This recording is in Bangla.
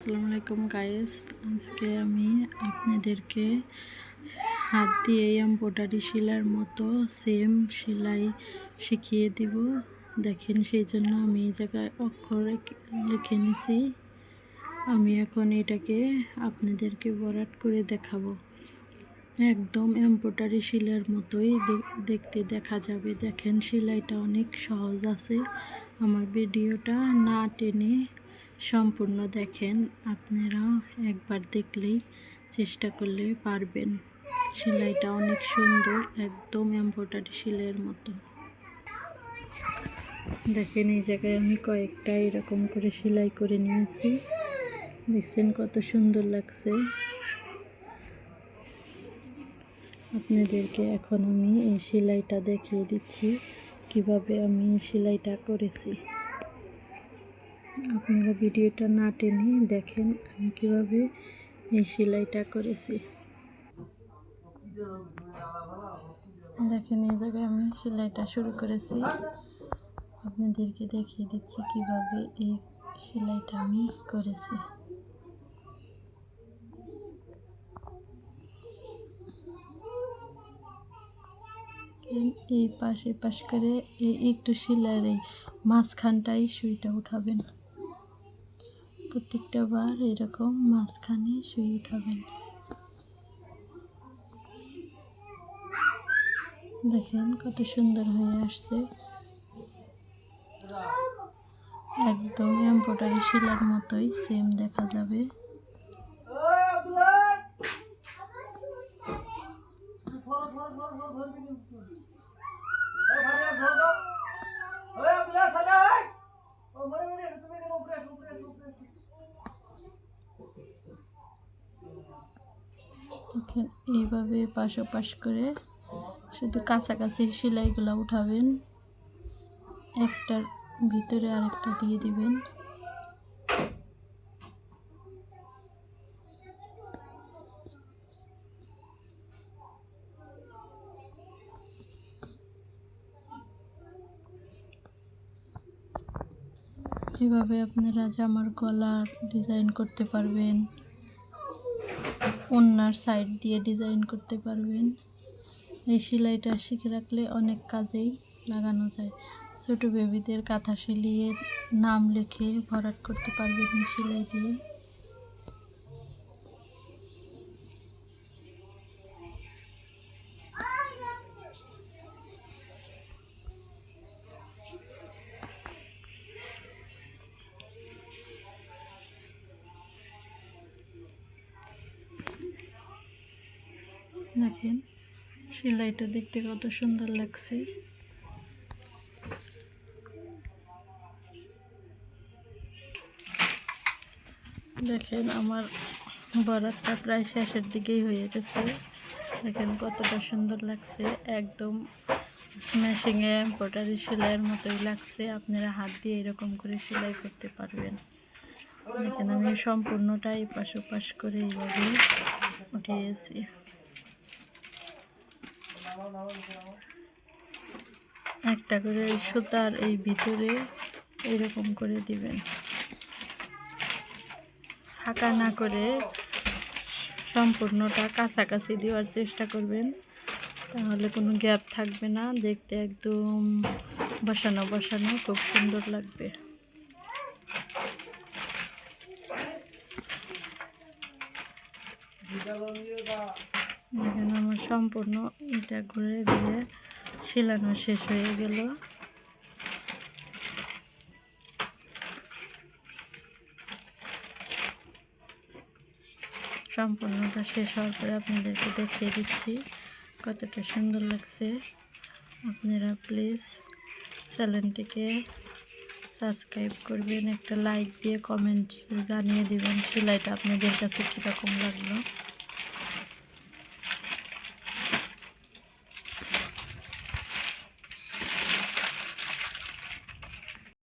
আসসালামু আলাইকুম গাইস, আজকে আমি আপনাদেরকে হাত দিয়ে এমব্রয়ডারি সেলাইয়ের মতো সেম সেলাই শিখিয়ে দিব। দেখেন, সেই জন্য আমি এই জায়গায় অক্ষরে লিখে নিছি। আমি এখন এটাকে আপনাদেরকে বরাট করে দেখাবো। একদম এমব্রয়ডারি সেলাইয়ের মতোই দেখতে দেখা যাবে। দেখেন, সেলাইটা অনেক সহজ আছে। আমার ভিডিওটা না টেনে সম্পূর্ণ দেখেন, আপনারাও একবার দেখলেই চেষ্টা করলে পারবেন। সেলাইটা অনেক সুন্দর, একদম এমব্রয়ডারি সেলাইয়ের মতো। দেখেন, এই জায়গায় আমি কয়েকটা এরকম করে সেলাই করে নিয়েছি। দেখছেন কত সুন্দর লাগছে। আপনাদেরকে এখন আমি এই সেলাইটা দেখিয়ে দিচ্ছি কিভাবে আমি সেলাইটা করেছি। আপনারা ভিডিওটা না টেনে দেখেন আমি কিভাবে এই সেলাইটা করেছি। দেখেন, এই জায়গায় আমি সেলাইটা শুরু করেছি। আপনাদেরকে দেখিয়ে দিচ্ছি কিভাবে এই সেলাইটা আমি করেছি। এই পাশ করে একটু সেলাইয়ের এই মাঝখানটাই সুইটা উঠাবেন। প্রত্যেকটা বার এরকম মাঝখানে সুই উঠাবেন। দেখেন কত সুন্দর হয়ে আসছে, একদম এমব্রয়ডারি সেলাইয়ের মতোই সেম দেখা যাবে। এইভাবে পাশ করে শুধু কাছাকাছি সেলাইগুলো উঠাবেন, একটার ভিতরে আরেকটা দিয়ে দিবেন। এভাবে আপনারা জামার গলার ডিজাইন করতে পারবেন, ওড়নার সাইড দিয়ে ডিজাইন করতে পারবেন। এই সেলাইটা শিখে রাখলে অনেক কাজেই লাগানো যায়। ছোট বেবিদের কাঁথা সেলিয়ে নাম লিখে ভরাট করতে পারবেন এই সেলাই দিয়ে। দেখেন, সেলাইটা দেখতে কত সুন্দর লাগছে। দেখেন, আমার বরাতটা প্রায় শেষের দিকেই হয়ে গেছে। দেখেন কতটা সুন্দর লাগছে, একদম মেশিনে এমব্রয়ডারি সেলাইয়ের মতোই লাগছে। আপনারা হাত দিয়ে এরকম করে সেলাই করতে পারবেন। দেখেন, আমি সম্পূর্ণটাই পাশ করে এইভাবে উঠিয়েছি। একটা করে সুতার এই ভিতরে এরকম করে দিবেন, ফাঁকা না করে সম্পূর্ণটা কাছাকাছি দেওয়ার চেষ্টা করবেন, তাহলে কোনো গ্যাপ থাকবে না। দেখতে একদম বসানো খুব সুন্দর লাগবে। দেখেন, আমার সম্পূর্ণ এটা ঘুরে দিয়ে সেলানো শেষ হয়ে গেল। সম্পূর্ণটা শেষ হওয়ার পরে আপনাদেরকে দেখিয়ে দিচ্ছি কতটা সুন্দর লাগছে। আপনারা প্লিজ চ্যানেলটিকে সাবস্ক্রাইব করবেন, একটা লাইক দিয়ে কমেন্ট জানিয়ে দিবেন সেলাইটা আপনাদের কাছে কীরকম লাগলো।